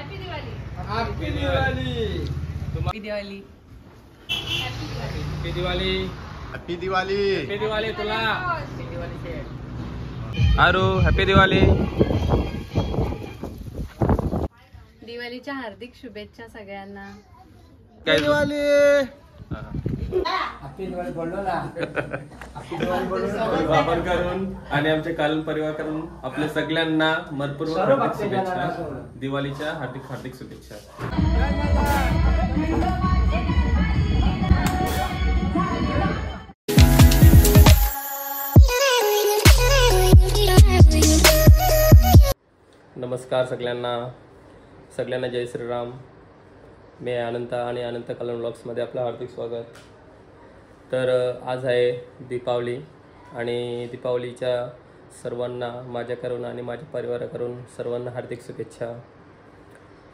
Happy Diwali. Happy Diwali. Happy Diwali. Happy Diwali. Happy Diwali. Happy Diwali तुला। Happy Diwali से आरू happy Diwali. दिवाळीच्या हार्दिक शुभेच्छा सगळ्यांना। काय दिवाळी. वापर करून आणि आमचे कालन परिवार करून आपल्या सगळ्यांना मनपूर्वक हार्दिक शुभेच्छा। दिवाळीच्या हार्दिक हार्दिक शुभेच्छा। नमस्कार सगळ्यांना जय श्रीराम। मी अनंत आणि अनंत कलन ब्लॉग्समध्ये आपलं हार्दिक स्वागत। तर आज आहे दीपावली आणि दीपावलीच्या सर्वांना माझ्याकडून आणि माझ्या परिवाराकडून सर्वांना हार्दिक शुभेच्छा।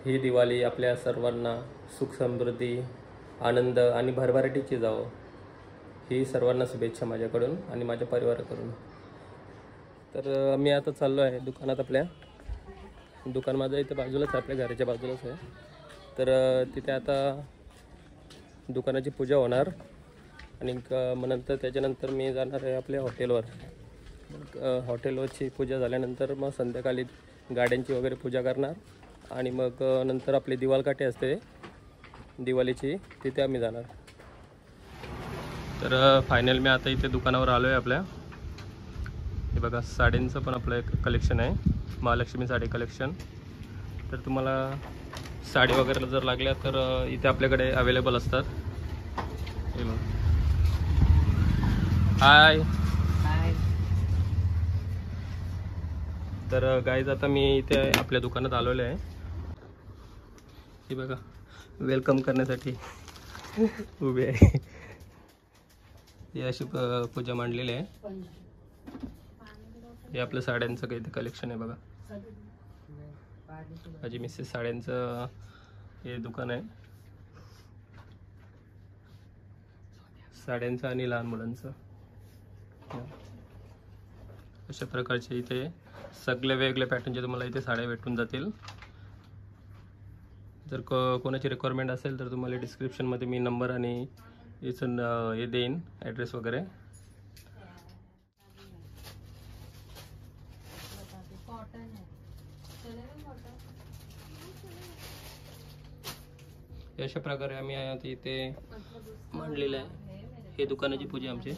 ही दिवाळी आपल्या सर्वांना सुख समृद्धी आनंद आणि भरभराटीची जावो ही सर्वांना शुभेच्छा माझ्याकडून आणि माझ्या परिवाराकडून। तर मी आता चाललो आहे दुकानात। आपल्या दुकान माझं इथं बाजूलाच आहे, आपल्या घराच्या बाजूलाच आहे। तर तिथे आता दुकानाची पूजा होणार आणि मग नंतर त्याच्यानंतर मी जाणार आहे आपल्या हॉटेलवर। हॉटेलवरची पूजा झाल्यानंतर मग संध्याकाळी गाड्यांची वगैरे पूजा करणार आणि मग नंतर आपली दिवाळकाठी असते दिवाळीची, तिथे आम्ही जाणार। तर फायनल मी आता इथे दुकानावर आलो आहे आपल्या। हे बघा साड्यांचं पण आपलं एक कलेक्शन आहे, महालक्ष्मी साडी कलेक्शन। तर तुम्हाला साडी वगैरे जर लागल्या तर इथे आपल्याकडे अवेलेबल असतात। हाय तर गाईज आता मी इथे आपल्या दुकानात आलेलो आहे। हे बघा वेलकम करण्यासाठी उभी आहे। ही अशी पूजा मांडलेली आहे। हे आपल्या साड्यांचं काही कलेक्शन आहे बघा। माझी मिसेस साड्यांचं हे दुकान आहे, साड्यांचं आणि लहान मुलांचं। अशा प्रकारचे इथे सगळे वेगवेगळे पॅटर्नचे तुम्हाला इथे साड्या भेटून जातील। जर कोणाची रिक्वायरमेंट असेल तर तुम्हाला डिस्क्रिप्शनमध्ये मी नंबर आणि याचं हे देईन, ॲड्रेस वगैरे। अशा प्रकारे आम्ही आता इथे मांडलेलं आहे। हे दुकानाची पूजा आमची।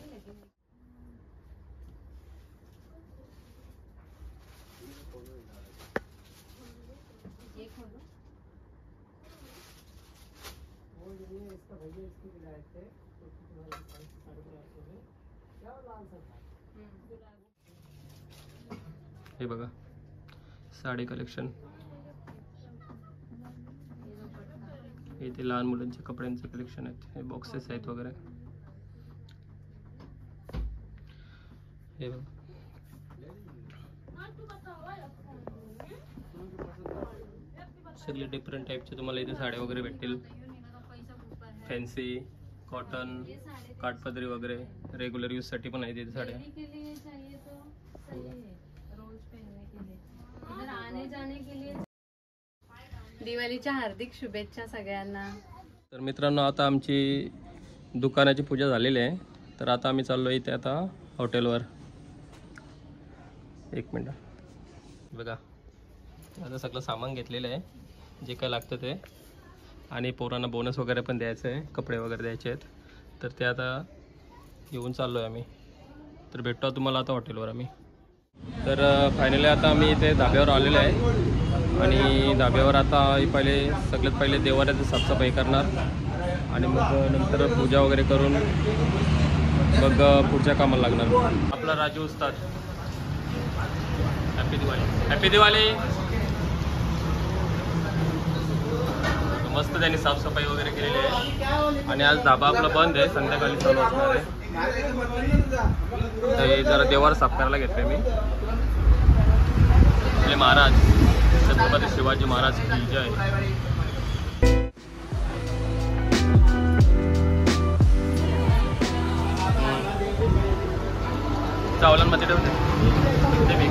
हे बघा साडी कलेक्शन, इथे लहान मुलांच्या कपड्यांचे कलेक्शन आहेत। हे बॉक्सेस आहेत वगैरे। हे बघा सगळे डिफरंट टाईपचे तुम्हाला इथे साड्या वगैरे भेटतील। फॅन्सी, कॉटन, काठपदरी वगैरे रेग्युलर यूजसाठी पण आहेत इथे साड्या। दिवाळीच्या हार्दिक शुभेच्छा सगळ्यांना। तर मित्रांनो आता आमची दुकानाची पूजा झालेली आहे। तर आता आम्ही चाललो इथे आता हॉटेलवर। एक मिनटं बघा आता सगळं सामान घेतलेलं आहे जे काय लागतं ते, आणि पोरांना बोनस वगैरे पण द्यायचं आहे, कपडे वगैरे द्यायचे आहेत। तर ते आता घेऊन चाललो आहे आम्ही। तर भेटतो तुम्हाला आता हॉटेलवर आम्ही। तर फायनली आता आम्ही इथे धाब्यावर आलेलो आहे आणि धाब्यावर आता सगळ्यात पहिले देवाऱ्याची साफसफाई करणार आणि मग नंतर पूजा वगैरे करून मग पुढच्या कामाला लागणार। आपला राजू उस्ताद हॅपी दिवाळी। हॅपी दिवाळी। मस्त त्यांनी साफसफाई वगैरे केलेली आहे आणि आज धाबा आपला बंद आहे, संध्याकाळी चालू असणार आहे। तर जरा देवारा साफ करायला घेतोय मी। आपले महाराज छत्रपती शिवाजी महाराज की जय। चावलांमध्ये ठेवते ते मी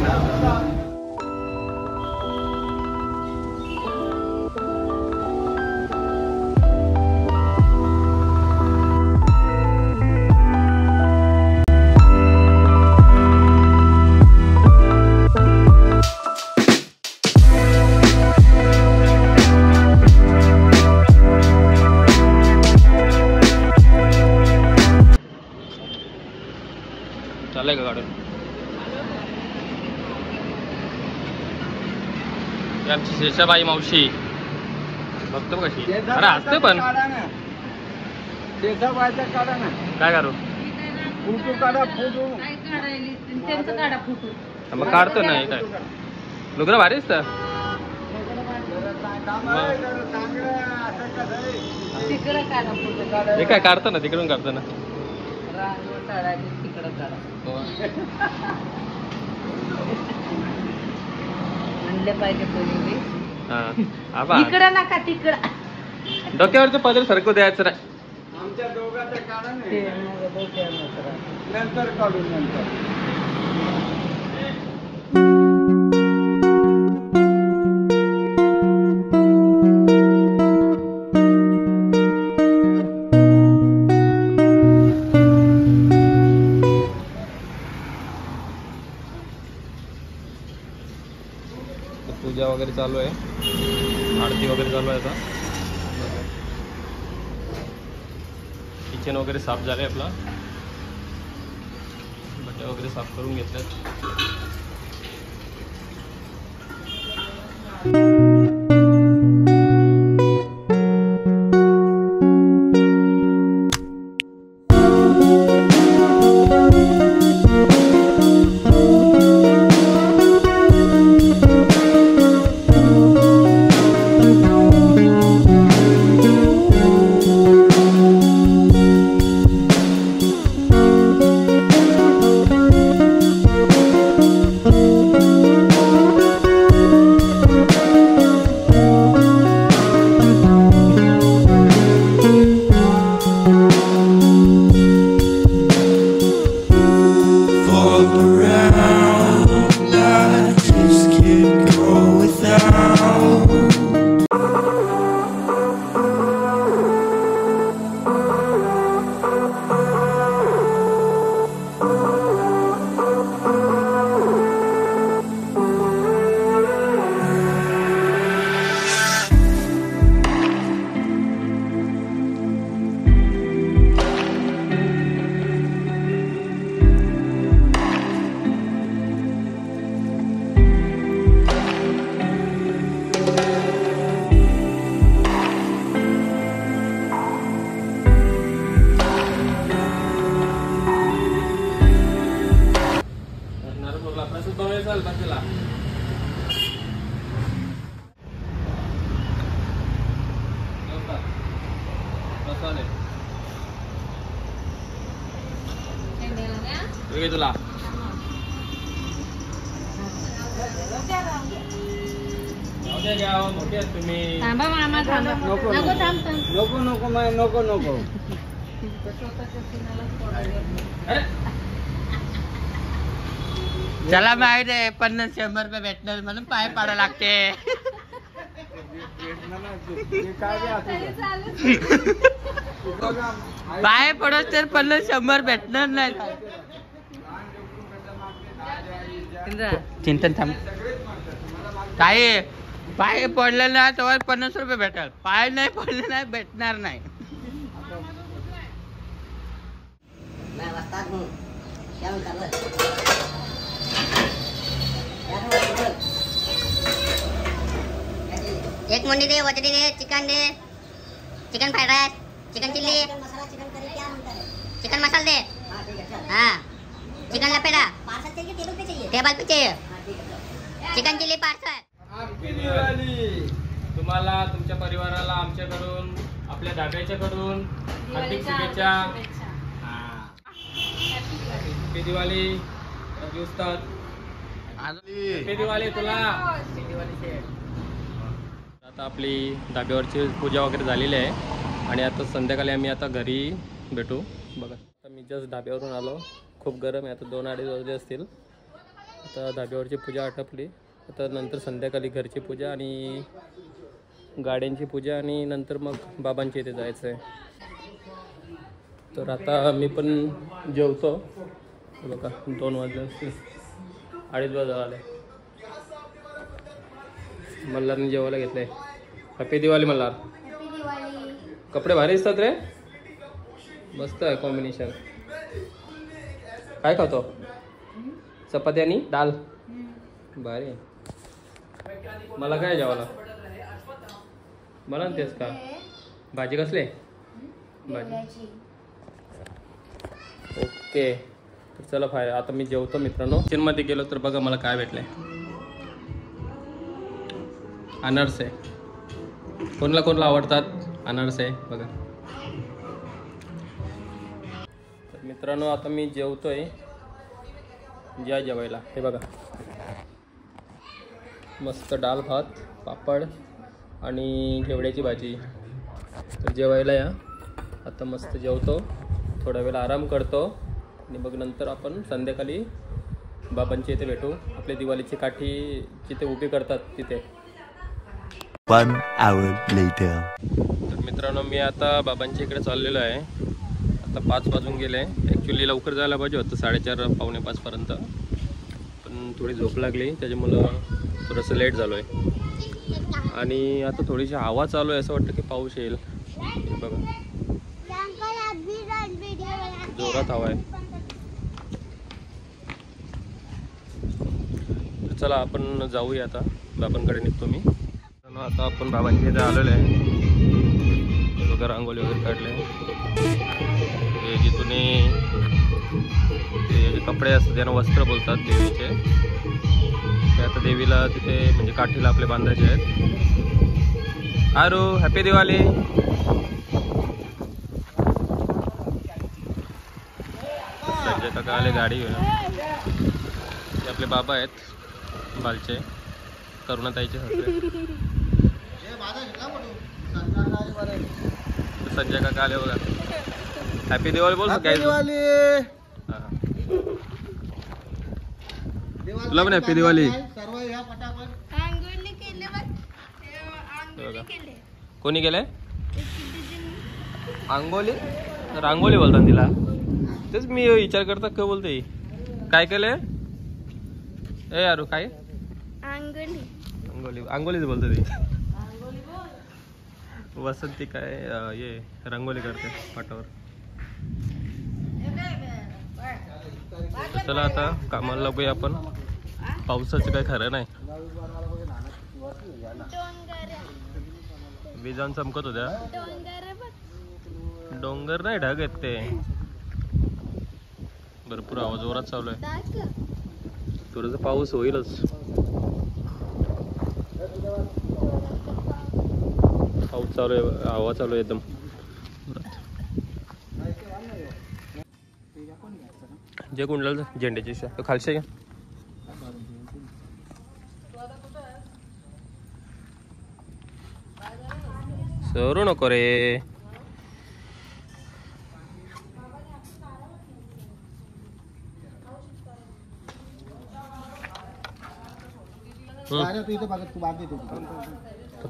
शेषाबाई मावशी बघतो कशी. अरे असते पण काय करू मग काढतो नाही काय लुगडं भारीच तर हे काय काढतो ना तिकडून काढतो ना. इकडं नका तिकडं डोक्यावरचं पदर सरकू द्यायचं नाही. आमच्या दोघांचं काढा नंतर काढू नंतर. पूजा वगैरे चालू आहे, आरती वगैरे चालू आहे. आता किचन वगैरे साफ झाले, आपला बट्ट्या वगैरे साफ करून घेतल्यात. तुला तुम्ही थांबा मामा थांबा. नको थांब थांब. नको नको नको नको. चला माहिती आहे 50-100 रुपये भेटणार म्हणून पाय पाडा लागते. पाय पडत तर 50-100 भेटणार नाही. चिंतन थांब. काय पाय पडले ना तर 50 रुपये भेटेल. पाय नाही पडले नाही भेटणार नाही. एक मुंडी दे, वजडी दे, चिकन दे, chicken fried rice, chicken chilli, chicken masala दे. हाँ, चिकन लपेटा टेबल पे चाहिए. Chicken chilli parcel. तुम्हाला तुमच्या परिवाराला आमच्याकडून आपल्या धाब्याच्याकडून हार्दिक शुभेच्छा. हॅपी दिवाळी उस्ताद. हॅपी दिवाळी तुला. आता आपली धाब्यावरची पूजा वगैरे झालेली आहे आणि आता संध्याकाळी आम्ही आता घरी भेटू. बघा आता मी जस्ट धाब्यावरून आलो. खूप गरम आहे. आता 2-2:30 वाजले असतील. आता धाब्यावरची पूजा आटपली. आता नंतर संध्याकाळी घरची पूजा आणि गाड्यांची पूजा आणि नंतर मग बाबांच्या इथे जायचं आहे. तर आता मी पण जेवतो. बघा 2 वाजले असतील. 2:30 वाजता आले. मल्हारने जेवायला घेतलंय. हॅपी दिवाळी मल्हार. कपडे भारी दिसतात रे. मस्त आहे कॉम्बिनेशन. काय खातो? चपाती आणि दाल. भारी. मला काय जेवायला मला तेच का भाजी कसली भाजी ओके तर चला फाय आता मी जेवतो मित्रांनो. किचनमध्ये गेलो तर बघा मला काय भेटलंय अनारसे. कोणाला कोणाला आवडतात अनारसे बघा. तर मित्रांनो आता मी जेवतोय या जेवायला. हे बघा मस्त डाळ भात पापड आणि घेवड्याची भाजी. तर जेवायला या आता मस्त जेवतो थोडा वेळ आराम करतो आणि मग नंतर आपण संध्याकाळी बाबांच्या इथे भेटू. आपल्या दिवाळीची काठी जिथे उभी करतात तिथे. 1 hour later. तर मित्रांनो मी आता बाबांच्या इकडे चाललेलो आहे. आता 5 वाजून गेले. ॲक्च्युली लवकर जायला पाहिजे होतं 4:30 पावणे 5 पर्यंत पण थोडी झोप लागली त्याच्यामुळं थोडंसं लेट झालो आहे. आणि आता थोडीशी हवा चालू आहे असं वाटतं की पाऊस येईल. बघा जोरात हवा आहे. चला आपण जाऊया आता बाबांकडे निघतो मी. आता आपण बाबांच्या इथे आलेलो आहे. बघा रांगोळी वगैरे काढले. जिथून ते जे कपडे असतात त्यांना वस्त्र बोलतात देवीचे. ते आता देवीला तिथे म्हणजे काठीला आपले बांधायचे आहेत. आरू हॅपी दिवाळी. संजय काका आले गाडी घेऊन. ते आपले बाबा आहेत बालचे करुणाताईचे सासरे. संजय काका आले बघा. हॅपी दिवाळी बोल काय तुला पण हॅपी दिवाळी. कोणी केलंय आंघोळी रांगोळी बोलतात तिला. तेच मी विचार करता काय बोलते काय केलंय. ए यारू काय अंगोली अंगोलीच बोलतो ती. वसंती काय ये रंगोली करते पाटावर. चला आता कामाला लागूया आपण. पावसाचं काय खरं नाही. विजान चमकत होत्या. डोंगर नाही ढग आहेत ते. भरपूर आवाज जोरात चालू आहे. थोडंसं पाऊस होईलच. पाऊस चालू आहे हवा चालू आहे एकदम. जे कुंडल झेंड्याची खालशी घ्या. सरू नको रे.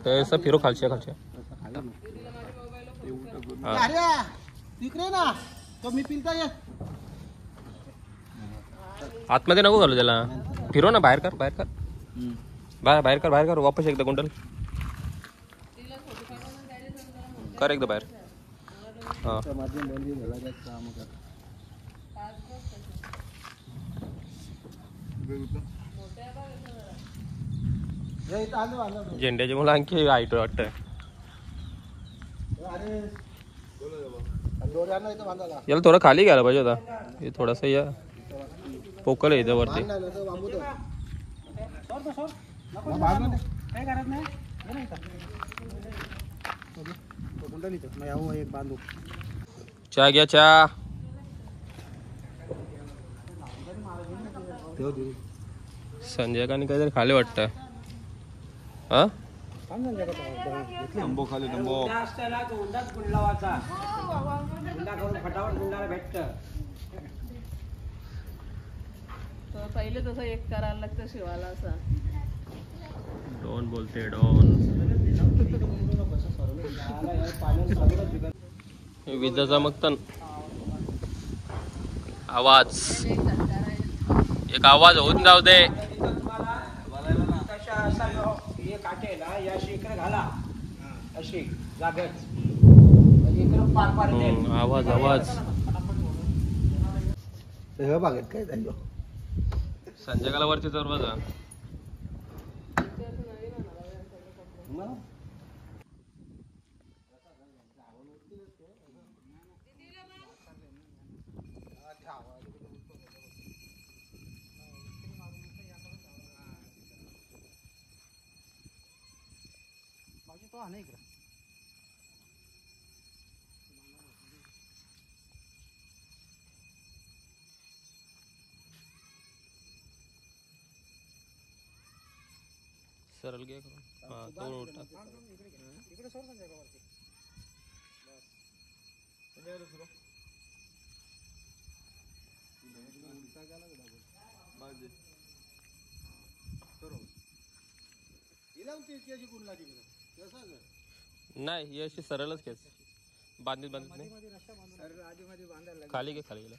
ऐसा फिरो खालच्या खालच्या. आतमध्ये नको घालू त्याला. फिरो ना बाहेर कर बाहेर कर बाहेर कर बाहेर कर. वापस एकदा कुंडल कर एकदा बाहेर. हा झेंड्याची मला आणखी हाईट वाटत. याला थोडं खाली घ्यायला पाहिजे होता. हे थोडासा या पोकळ आहे इथं वरती. चहा घ्या चहा. संजय कानी काहीतरी खाले वाटतं. हा डंबो खाली डंबो पहिले तसं एक करायला लागतं शिवायला असं. डॉन बोलते डॉन. विजा चमकतन आवाज एक आवाज होऊन जाऊ दे. आवाज आवाज संजय काला वरती चोर बघा. सरळ घे करून हा तो उलटा नाही ही अशी सरळच खेच बांधित नाही खाली घे खाली गेला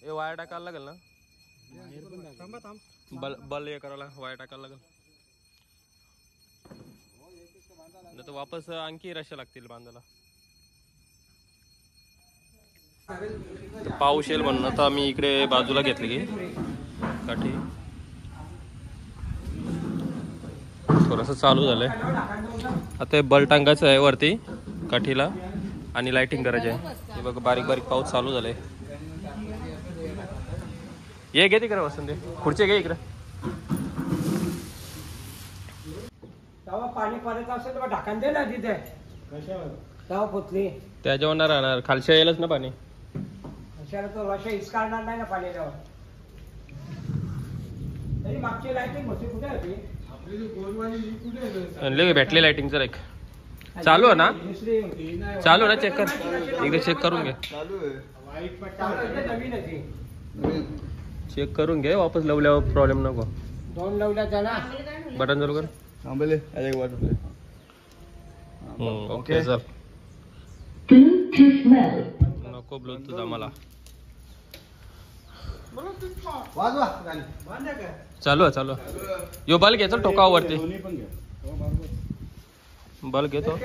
वायर टाकायला लागेल ना बल हे करायला वायर टाकायला लागेल नाही तर वापस आणखी रश्या लागतील बांधायला पाऊस येईल म्हणून आता मी इकडे बाजूला घेतली की काठी थोडंसं चालू झालंय आता बल टांगायचं आहे वरती काठीला आणि लाइटिंग करायची आहे हे बघ बारीक बारीक पाऊस चालू झालाय ये घे तिकडे वसंत पुढचे घे इकडे पाणी पडत असेल तर ढाकण दे ना तिथे तेव्हा पुतली त्याच्यावर नाही राहणार खालच्या येईलच ना पाणी तो वर्ष इसकाळणार नाही ना पाणी तेव्हा तरी मागची लाईटिंग होती कुठे होती भेटली लाइटिंगचं एक चालू आहे ना चालू ना चेक कर एकदा चेक करून घे चेक करून घे वापस लावल्यावर प्रॉब्लेम नको दोन लावल्याचा ना बटन चालू कर ओके चल नको ब्लूटूथ आम्हाला चालू आहे यो बल घे चल टोकावरती बल घेतो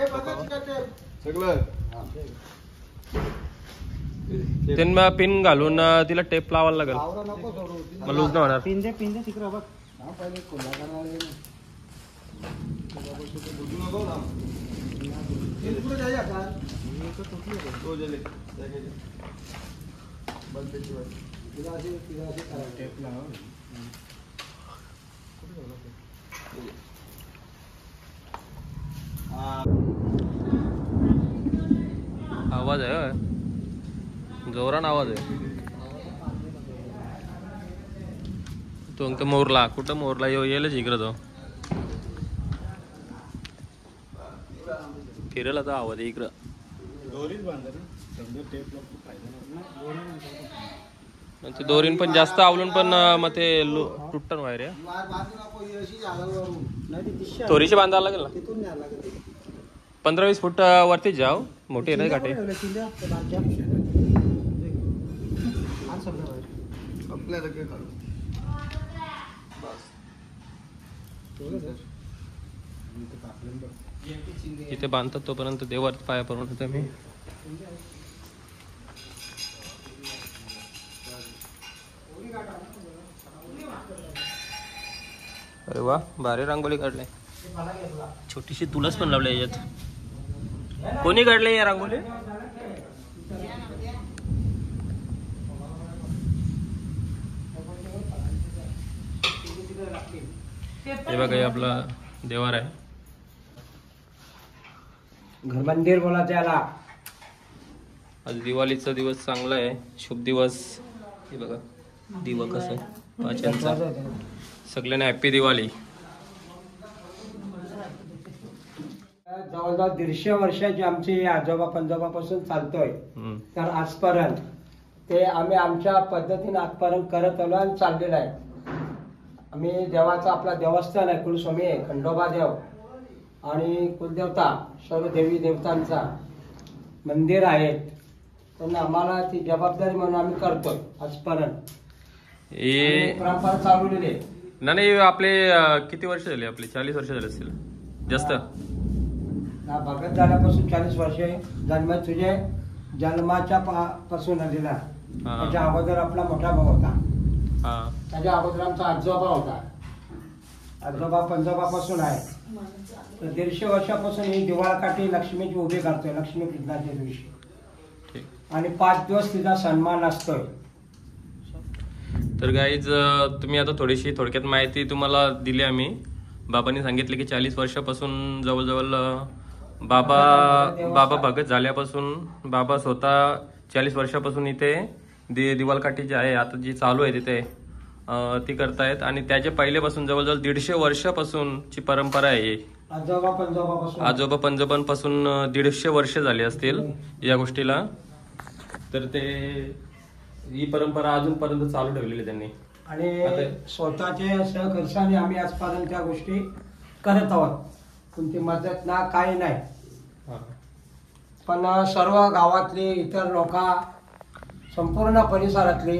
त्यांना पिन घालून तिला टेप लावायला लागेल मग लूज नाही होणार पिंजे तिकडे बघ आवाज आहे जोरान आवाज आहे तो मोरला कुठं मोरला येईलच इकडं तो फिरेल आता आवाज आहे इकडं ते दोरीन पण जास्त आवलून पण मग ते तुटन वायर थोडीशी बांधायला लागेल ना 15-20 फूट वरती जाव मोठी नाही काटे इथे बांधतात तोपर्यंत देवर पाया पडून होते मी अरे वा भारी रांगोळी काढले छोटीशी तुलाच पण लावली याच्यात कोणी काढले या रांगोळी हे बघा हे आपला देवार आहे घर मंदिर बोला त्याला आज दिवाळीचा दिवस चांगला आहे शुभ दिवस हे बघा दिवा कसं आहे पाच्यांचा सगळ्यांना हॅपी दिवाळी जवळजवळ 150 वर्षाची आमची आजोबा पंजोबापासून चालतोय तर आजपर्यंत ते आम्ही आमच्या पद्धतीने आजपर्यंत करत आलो आणि चाललेलं आहे आम्ही देवाचा आपला देवस्थान आहे कुलस्वामी आहे खंडोबा देव आणि कुलदेवता सर्व देवी देवतांचा मंदिर आहेत पण आम्हाला ती जबाबदारी म्हणून आम्ही करतोय आजपर्यंत हे परंपरा चालवलेली नाही आपले किती वर्ष झाले आपले 40 वर्ष झाले असतील जास्त भगत झाल्यापासून 40 वर्ष जन्म तुझे जन्माच्या पासून आलेला. हा. त्याच्या अगोदर आपला मोठा भाऊ होता. हा. त्याच्या अगोदर आमचा आजोबा होता. आजोबा पंजोबापासून आहे. तर 150 वर्षापासून ही दिवाळकाठी लक्ष्मीची उभी करतोय लक्ष्मी पूजनाच्या दिवशी. ठीक. आणि 5 दिवस तिचा सन्मान असतोय. तर गाईज तुम्ही आता थोडीशी थोडक्यात माहिती तुम्हाला दिली आम्ही. बाबांनी सांगितले की 40 वर्षापासून जवळजवळ बाबा भगत झाल्यापासून बाबा स्वतः 40 वर्षापासून इथे दिवाळकाठी जी आहे आता जी चालू आहे तिथे ती करतायत. आणि त्याच्या पहिल्यापासून जवळजवळ 150 वर्षापासूनची परंपरा आहे. आजोबा पंजोबांपासून 150 वर्ष झाली असतील या गोष्टीला. तर ते ही परंपरा अजूनपर्यंत चालू ठेवलेली त्यांनी. आणि स्वतःच्या सहखर्चाने आम्ही आजपर्यंत त्या गोष्टी करत आहोत. कोणती मदत ना काही नाही. पण सर्व गावातली इतर लोक संपूर्ण परिसरातली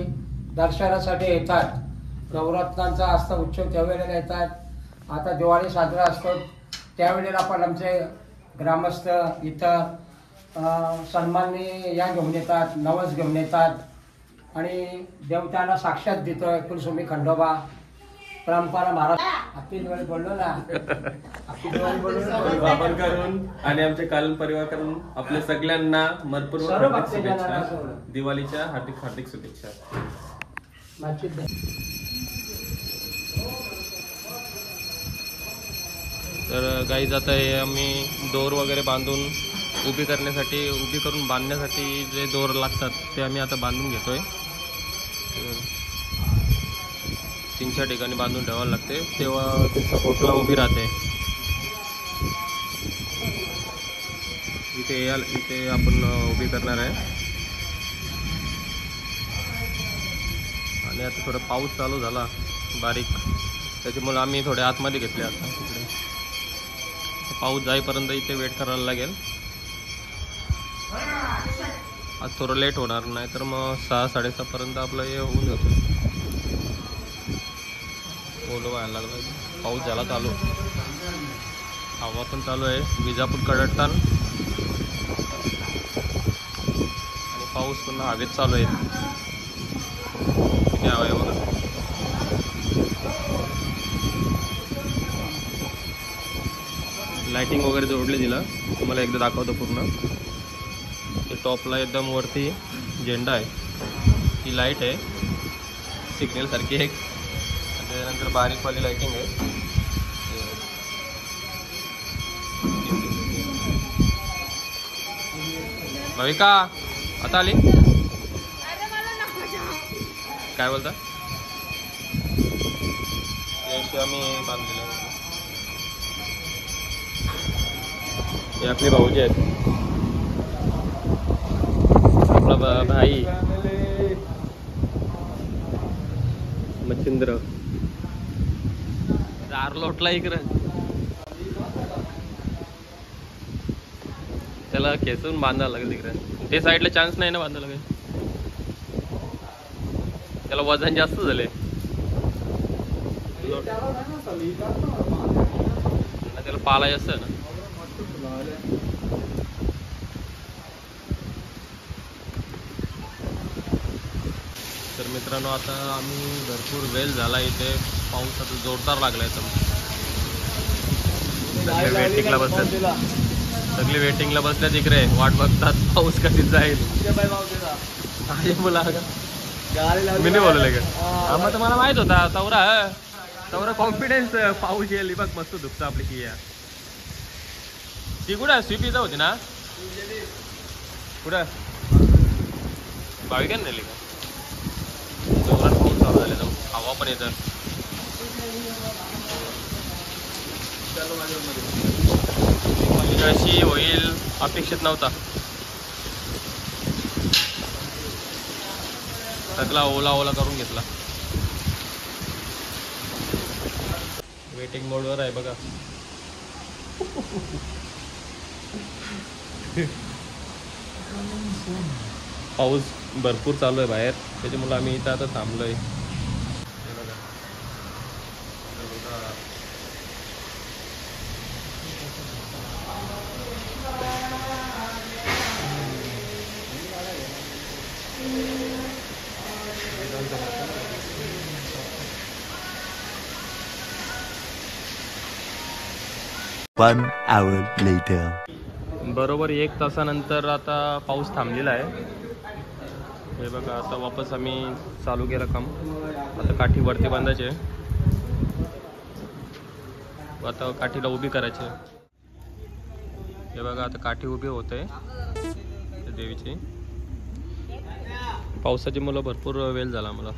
दर्शनासाठी येतात. नवरात्रांचा असता उत्सव त्यावेळेला येतात. आता दिवाळी साजरा असतो त्यावेळेला पण आमचे ग्रामस्थ इतर सन्माननी या घेऊन येतात, नवस घेऊन येतात. आणि देवतांना साक्षात देतोय कुलसुमी खंडोबा. परंपरा महाराज आपली दिवाळी बोललो ना. वापर करून आणि आमच्या कालन परिवार करून आपल्या सगळ्यांना मनपूर्वक हार्दिक शुभेच्छा. दिवाळीच्या हार्दिक हार्दिक शुभेच्छा. तर गाईज आता हे आम्ही दोर वगैरे बांधून उभी करून बांधण्यासाठी जे दोर लागतात ते आम्ही आता बांधून घेतोय. 3-4 ठिकाणी बांधून ठेवायला लागते तेव्हा ते सपोर्टला उभी राहते. इथे आपण उभी करणार आहे. आणि आता थोडा पाऊस चालू झाला बारीक त्याच्यामुळे आम्ही थोडे आतमध्ये घेतले. आता तिकडे पाऊस जाईपर्यंत इथे वेट करायला लागेल. आज थोडं लेट होणार नाही तर मग 6-6:30 पर्यंत आपलं हे होऊन जातं. ओलं व्हायला लागलं. पाऊस झाला चालू. हवा पण चालू आहे. विजापूर कडकतान आणि पाऊस पुन्हा हवेत चालू आहे. किती हवा आहे बघा. लाइटिंग वगैरे जोडली तिला. तुम्हाला एकदा दाखवतो पूर्ण. ते टॉपला एकदम वरती झेंडा आहे. ही लाईट आहे सिग्नल सारखी एक. त्यानंतर बारीकवाली लाइटिंग आहे. भविका आता आली. काय बोलता. आम्ही बांधलेलं आहे. हे आपले भाऊजी आहेत. आपला भाई मच्छिंद्र दार लोटला इकडं. त्याला खेचून बांधायला लागेल तिकडे. ते साईडला चान्स नाही ना बांधायला लागेल. त्याला वजन जास्त झाले. त्याला पाला जास्त आहे ना. तर मित्रांनो आता आम्ही भरपूर वेळ झाला इथे. पाऊस आता जोरदार लागलाय. सगळे वेटिंगला बसतात. सगळे वेटिंगला बसल्यात इकडे वाट बघतात पाऊस कधी जाईल. बोला मी नाही बोलले का. मग मला माहित होता तवरा कॉन्फिडन्स पाऊस येईल. बघ मस्त दुखतं आपली किया. ती कुठं स्वीपीचा होती ना. कुठं भाविकांनी नेली का. जोरात पाऊस चालू झाले. हवा पण येतं. अशी होईल अपेक्षित नव्हता. सगळा ओला करून घेतला. वेटिंग मोडवर आहे बघा. पाऊस भरपूर चालू आहे बाहेर. त्याच्यामुळे आम्ही इथं आता थांबलोय. 1 hour later. बरोबर 1 तासानंतर आता पाऊस थांबलेला आहे. हे बघा आता वापस आम्ही चालू केलं काम. आता काठी वरती बांधायची आहे. आता काठीला उभी करायची आहे. हे बघा आता काठी उभी होते देवीची. पावसाची मला भरपूर वेळ झाला मला.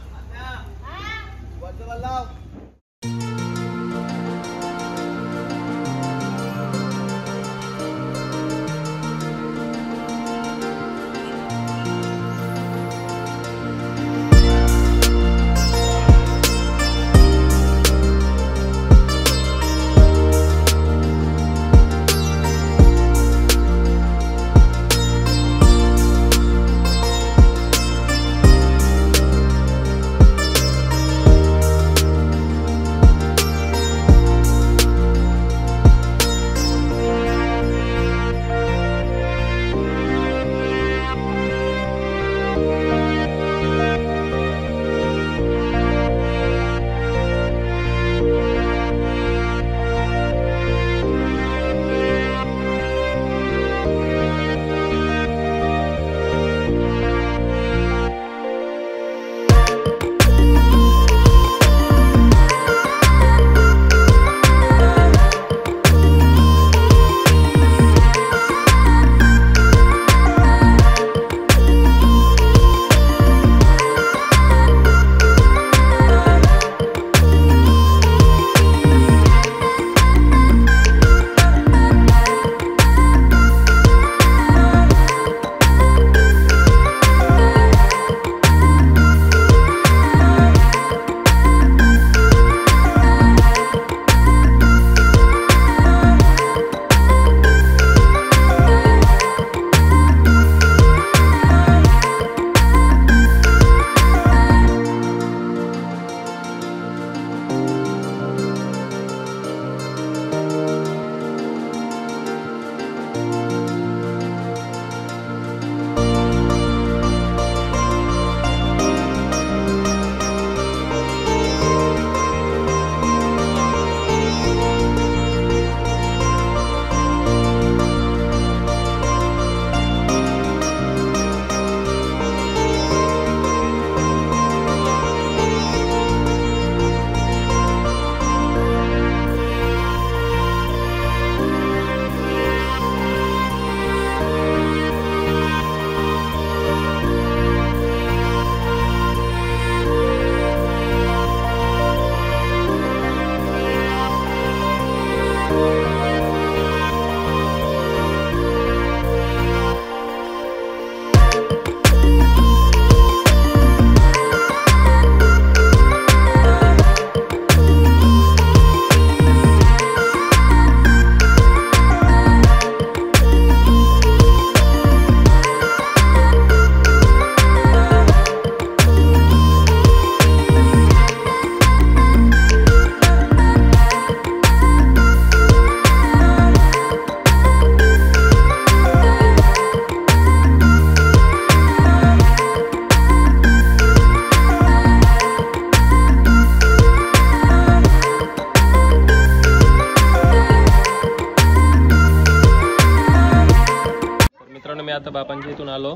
आता बाबांच्या इथून आलो.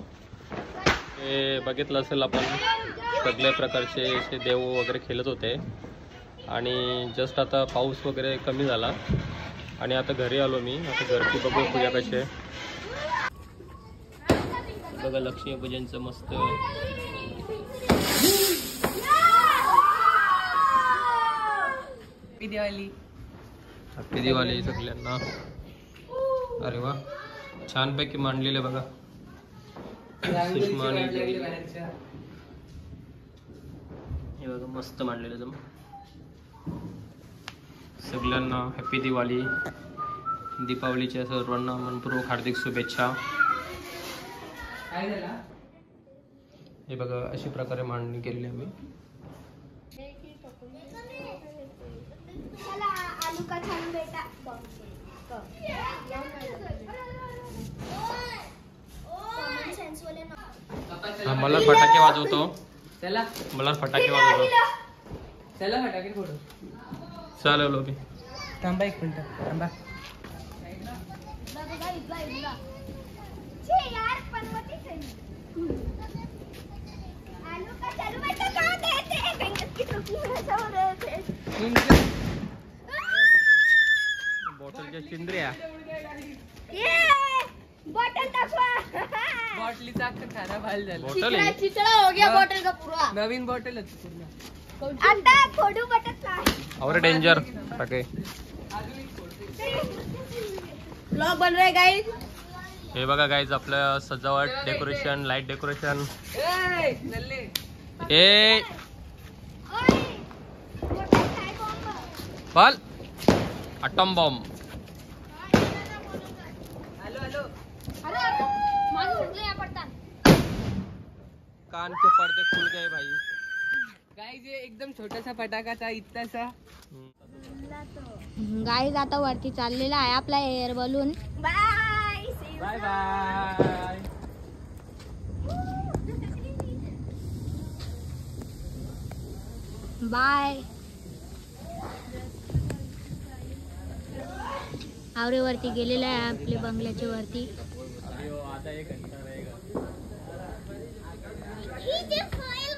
ते बघितलं असेल आपण सगळ्या प्रकारचे असे देव वगैरे खेळत होते आणि जस्ट आता पाऊस वगैरे कमी झाला आणि आता घरी आलो मी. आता घरची बघू पूजा कशी आहे. बघा लक्ष्मीपूजनचं मस्त हॅपी दिवाळी सगळ्यांना. अरे वा छानपैकी मांडलेलं बघा. सुषमा हे बघा मस्त मांडलेलं एकदम. सगळ्यांना हॅपी दिवाळी. दीपावलीच्या सर्वांना मनपूर्वक हार्दिक शुभेच्छा. हे बघा अशा प्रकारे मांडणी केलेली आम्ही. मला फटाके वाजवतो. मला फटाके वाजवतो. चला फटाके फोडू. चालेल ओके. थांबा एक मिनिट थांबा. यार पनवतीच आहे. आलू का चालू बेटा का देते गंगत की टोपी में सो देते. बॉटलच्या चिंद्र्या. ये बॉटल दाखवा. बॉटलीचा अख्खा खराब हाल झाला. बॉटल आहे. चिचड़ा हो गया बॉटल का पूरा. नवीन बॉटलच पूर्ण. आता फोटो बटन और डेंजर सके. ब्लॉग बन रहे गाइस. हे बघा गाईज आपलं सजावट डेकोरेशन लाईट डेकोरेशन. ए बॉल अटम बॉम्ब. अरे मागे उठले या पडतात. कान के पर्दे खुल गए भाई. गाईज ये एकदम छोटासा फटाकाचा इतकासा. गाईज आता वरती चाललेला आहे आपला air balloon. Bye bye bye. Bye. आवरे वरती गेलेला आहे आपल्या बंगल्याच्या वरती. आता 1 घंटा रहेगा. ही जे फाईल